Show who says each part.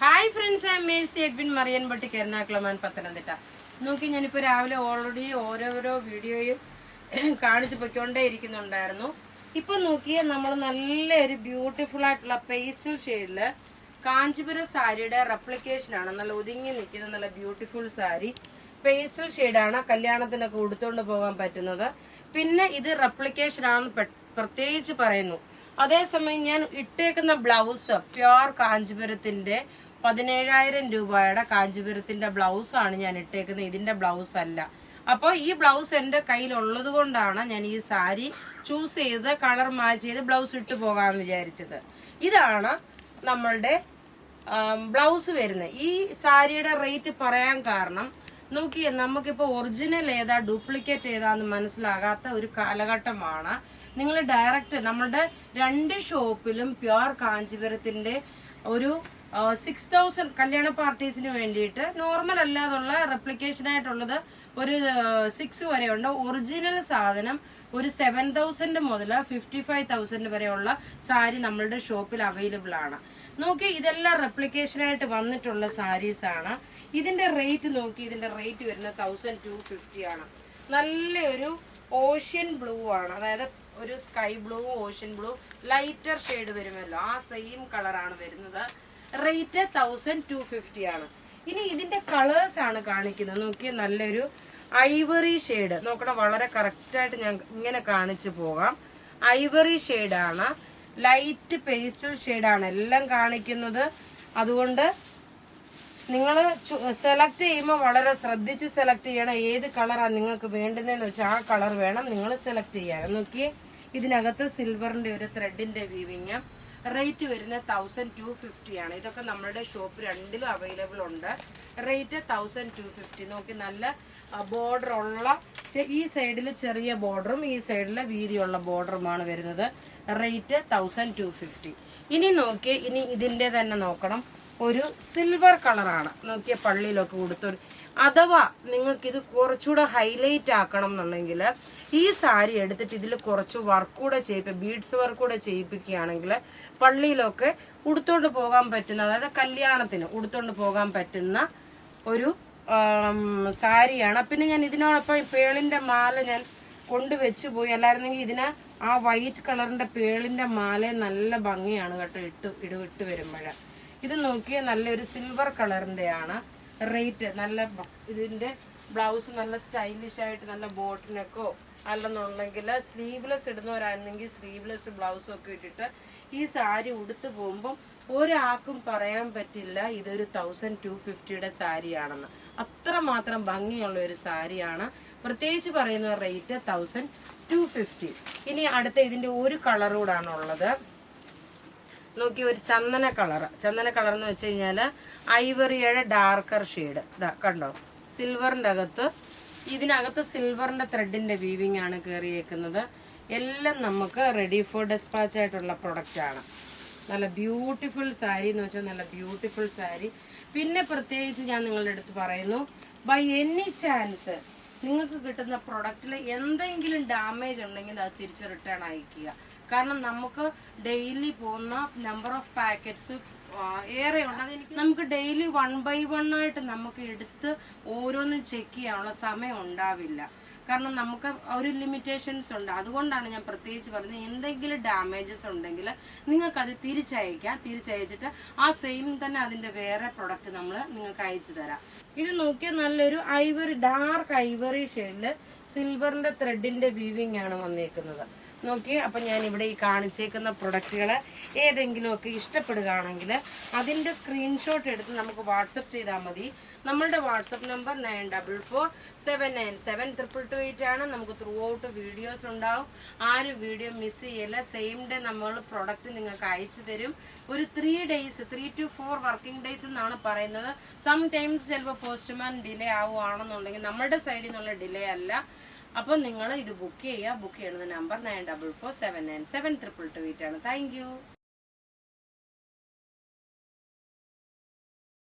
Speaker 1: Hi friends, I Mercy Edwin Mariyanpatti Ernakulam Pathanamthitta. നോക്കി ഞാനിപ്പോൾ രാവിലെ ഓൾറെഡി ഓരോരോ വീഡിയോയും കാണിച്ചു പൊയ്ക്കൊണ്ടേ ഇരിക്കുന്നുണ്ടായിരുന്നു. ഇപ്പം നോക്കിയാൽ നമ്മൾ നല്ലൊരു ബ്യൂട്ടിഫുൾ ആയിട്ടുള്ള പേസ്റ്റൽ ഷെയ്ഡില് കാഞ്ചീപുരം സാരിയുടെ റെപ്ലിക്കേഷനാണ്. നല്ല ഒതുങ്ങി നിൽക്കുന്ന നല്ല ബ്യൂട്ടിഫുൾ സാരി പേസ്റ്റൽ ഷെയ്ഡാണ്. കല്യാണത്തിനൊക്കെ ഉടുത്തോണ്ട് പോകാൻ പറ്റുന്നത്. പിന്നെ ഇത് റെപ്ലിക്കേഷൻ ആണെന്ന് പ്രത്യേകിച്ച് പറയുന്നു. അതേസമയം ഞാൻ ഇട്ടേക്കുന്ന ബ്ലൗസ് പ്യുവർ കാഞ്ചീപുരത്തിന്റെ 17,000 രൂപയുടെ കാഞ്ചീപുരത്തിന്റെ ബ്ലൗസ് ആണ് ഞാൻ ഇട്ടേക്കുന്നത്. ഇതിന്റെ ബ്ലൗസ് അല്ല. അപ്പോൾ ഈ ബ്ലൗസ് എന്റെ കയ്യിലുള്ളത് കൊണ്ടാണ് ഞാൻ ഈ സാരി ചൂസ് ചെയ്ത് കളർ മാച്ച് ചെയ്ത് ബ്ലൗസ് ഇട്ട് പോകാമെന്ന് വിചാരിച്ചത്. ഇതാണ് നമ്മളുടെ ബ്ലൗസ് വരുന്നത്. ഈ സാരിയുടെ റേറ്റ് പറയാൻ കാരണം നോക്കിയേ, നമുക്കിപ്പോ ഒറിജിനൽ ഏതാ ഡ്യൂപ്ലിക്കേറ്റ് ഏതാന്ന് മനസ്സിലാകാത്ത ഒരു കാലഘട്ടമാണ്. നിങ്ങൾ ഡയറക്റ്റ് നമ്മളുടെ രണ്ട് ഷോപ്പിലും പ്യുവർ കാഞ്ചീപുരത്തിന്റെ ഒരു 6,000 കല്യാണ പാർട്ടീസിന് വേണ്ടിയിട്ട് നോർമൽ അല്ലാതുള്ള റെപ്ലിക്കേഷൻ ആയിട്ടുള്ളത് ഒരു 6 വരെ ഉണ്ട്. ഒറിജിനൽ സാധനം ഒരു 7,000 മുതൽ 55,000 വരെയുള്ള സാരി നമ്മളുടെ ഷോപ്പിൽ അവൈലബിൾ ആണ്. നോക്കി, ഇതെല്ലാം റെപ്ലിക്കേഷൻ ആയിട്ട് വന്നിട്ടുള്ള സാരീസ് ആണ്. ഇതിന്റെ റേറ്റ് നോക്കി, ഇതിന്റെ റേറ്റ് വരുന്നത് 1,250 ആണ്. നല്ലൊരു ഓഷ്യൻ ബ്ലൂ ആണ്, അതായത് ഒരു sky blue ocean blue lighter shade വരുമല്ലോ, ആ സെയിം കളറാണ് വരുന്നത്. റേറ്റ് 1,250 ആണ്. ഇനി ഇതിന്റെ കളേഴ്സ് ആണ് കാണിക്കുന്നത്. നോക്കിയാൽ നല്ലൊരു ഐവറി ഷെയ്ഡ് നോക്കണം, വളരെ കറക്റ്റായിട്ട് ഞാൻ ഇങ്ങനെ കാണിച്ചു പോകാം. ഐവറി ഷെയ്ഡാണ്, ലൈറ്റ് പേസ്റ്റൽ ഷെയ്ഡാണ് എല്ലാം കാണിക്കുന്നത്. അതുകൊണ്ട് നിങ്ങൾ സെലക്ട് ചെയ്യുമ്പോൾ വളരെ ശ്രദ്ധിച്ച് സെലക്ട് ചെയ്യണം. ഏത് കളറാണ് നിങ്ങൾക്ക് വേണ്ടുന്നതെന്ന് വെച്ചാൽ ആ കളർ വേണം നിങ്ങൾ സെലക്ട് ചെയ്യാൻ. നോക്കിയേ, ഇതിനകത്ത് സിൽവറിന്റെ ഒരു ത്രെഡിന്റെ വീവിങ്. റേറ്റ് വരുന്നത് 1,250 ആണ്. ഇതൊക്കെ നമ്മുടെ ഷോപ്പ് രണ്ടിലും അവൈലബിൾ ഉണ്ട്. റേറ്റ് 1,250. നോക്കി, നല്ല ബോർഡർ ഉള്ള, ഈ സൈഡിൽ ചെറിയ ബോർഡറും ഈ സൈഡിൽ വീതിയുള്ള ബോർഡറുമാണ് വരുന്നത്. റേറ്റ് 1,250. ഇനി നോക്കിയേ, ഇനി ഇതിന്റെ തന്നെ നോക്കണം, ഒരു സിൽവർ കളറാണ്. നോക്കിയ പള്ളിയിലൊക്കെ കൊടുത്തൊരു, അഥവാ നിങ്ങൾക്ക് ഇത് കുറച്ചുകൂടെ ഹൈലൈറ്റ് ആക്കണം എന്നുണ്ടെങ്കിൽ ഈ സാരി എടുത്തിട്ട് ഇതിൽ കുറച്ച് വർക്ക് കൂടെ ബീഡ്സ് വർക്ക് കൂടെ ചെയ്യിപ്പിക്കുകയാണെങ്കിൽ പള്ളിയിലൊക്കെ ഉടുത്തോണ്ട് പോകാൻ പറ്റുന്ന, അതായത് കല്യാണത്തിന് ഉടുത്തോണ്ട് പോകാൻ പറ്റുന്ന ഒരു സാരിയാണ്. പിന്നെ ഞാൻ ഇതിനോടൊപ്പം പേളിന്റെ മാല ഞാൻ കൊണ്ടുവച്ചു പോയി. അല്ലായിരുന്നെങ്കിൽ ഇതിന് ആ വൈറ്റ് കളറിന്റെ പേളിന്റെ മാല നല്ല ഭംഗിയാണ് കേട്ടോ ഇട്ട് വരുമ്പോഴേ. ഇത് നോക്കിയാൽ നല്ലൊരു സിൽവർ കളറിന്റെ ആണ്. റേറ്റ് നല്ല, ഇതിന്റെ ബ്ലൗസ് നല്ല സ്റ്റൈലിഷ് ആയിട്ട് നല്ല ബോട്ടിനൊക്കെ അല്ലെന്നുണ്ടെങ്കിൽ സ്ലീവ്ലെസ് ഇടുന്നവരാണെങ്കിൽ സ്ലീവ്ലെസ് ബ്ലൗസും ഒക്കെ ഇട്ടിട്ട് ഈ സാരി ഉടുത്തു പോകുമ്പം ഒരാൾക്കും പറയാൻ പറ്റില്ല ഇതൊരു 1,250യുടെ സാരിയാണെന്ന്. അത്രമാത്രം ഭംഗിയുള്ള ഒരു സാരിയാണ്. പ്രത്യേകിച്ച് പറയുന്ന റേറ്റ് 1,250. ഇനി അടുത്ത ഇതിന്റെ ഒരു കളർ കൂടാണ് ഉള്ളത്. നോക്കി, ഒരു ചന്ദന കളർ എന്ന് വെച്ച് കഴിഞ്ഞാല് ഐവറിയുടെ ഡാർക്കർ ഷെയ്ഡ്. ഇതാ കണ്ടോ, സിൽവറിന്റെ അകത്ത്, ഇതിനകത്ത് സിൽവറിന്റെ ത്രെഡിന്റെ വീവിങ് ആണ് കയറിയേക്കുന്നത്. എല്ലാം നമുക്ക് റെഡി ഫോർ ഡെസ്പാച്ച് ആയിട്ടുള്ള പ്രൊഡക്റ്റ് ആണ്. നല്ല ബ്യൂട്ടിഫുൾ സാരി എന്ന് വെച്ചാൽ നല്ല ബ്യൂട്ടിഫുൾ സാരി. പിന്നെ പ്രത്യേകിച്ച് ഞാൻ നിങ്ങളുടെ അടുത്ത് പറയുന്നു, ബൈ എനി ചാൻസ് നിങ്ങൾക്ക് കിട്ടുന്ന പ്രൊഡക്റ്റിൽ എന്തെങ്കിലും ഡാമേജ് ഉണ്ടെങ്കിൽ അത് തിരിച്ച് റിട്ടേൺ അയക്കുക. കാരണം നമുക്ക് ഡെയിലി പോകുന്ന നമ്പർ ഓഫ് പാക്കറ്റ്സ് ഏറെ ഉണ്ട്. അതെനിക്ക് നമുക്ക് ഡെയിലി 1 by 1 ആയിട്ട് നമുക്ക് എടുത്ത് ഓരോന്നും ചെക്ക് ചെയ്യാനുള്ള സമയം ഉണ്ടാവില്ല. കാരണം നമുക്ക് ഒരു ലിമിറ്റേഷൻസ് ഉണ്ട്. അതുകൊണ്ടാണ് ഞാൻ പ്രത്യേകിച്ച് പറയുന്നത്, എന്തെങ്കിലും ഡാമേജസ് ഉണ്ടെങ്കിൽ നിങ്ങൾക്ക് അത് തിരിച്ചയക്കാം. തിരിച്ചയച്ചിട്ട് ആ സെയിം തന്നെ അതിന്റെ വേറെ പ്രൊഡക്റ്റ് നമ്മൾ നിങ്ങൾക്ക് അയച്ചു തരാം. ഇത് നോക്കിയാൽ നല്ലൊരു ഐവറി, ഡാർക്ക് ഐവറി ഷെയ്ഡില് സിൽവറിന്റെ ത്രെഡിന്റെ വീവിങ് ആണ് വന്നേക്കുന്നത്. നോക്കി, അപ്പം ഞാൻ ഇവിടെ ഈ കാണിച്ചേക്കുന്ന പ്രൊഡക്റ്റുകൾ ഏതെങ്കിലുമൊക്കെ ഇഷ്ടപ്പെടുകയാണെങ്കിൽ അതിൻ്റെ സ്ക്രീൻഷോട്ട് എടുത്ത് നമുക്ക് വാട്സപ്പ് ചെയ്താൽ മതി. നമ്മളുടെ വാട്സപ്പ് നമ്പർ 9447972228 ആണ്. നമുക്ക് ത്രൂ ഔട്ട് വീഡിയോസ് ഉണ്ടാവും. ആരും വീഡിയോ മിസ് ചെയ്യില്ല. സെയിം ഡേ നമ്മൾ പ്രൊഡക്റ്റ് നിങ്ങൾക്ക് അയച്ചു തരും. ഒരു 3 to 4 വർക്കിംഗ് ഡേയ്സ് എന്നാണ് പറയുന്നത്. സം ടൈംസ് ചിലപ്പോൾ പോസ്റ്റ്മാൻ ഡിലേ ആവുകയാണെന്നുണ്ടെങ്കിൽ നമ്മളുടെ സൈഡിൽ നിന്നുള്ള ഡിലേ അല്ല. അപ്പോൾ നിങ്ങൾ ഇത് ബുക്ക് ചെയ്യുക. ബുക്ക് ചെയ്യുന്ന നമ്പർ 9447972228 ആണ്. Thank you.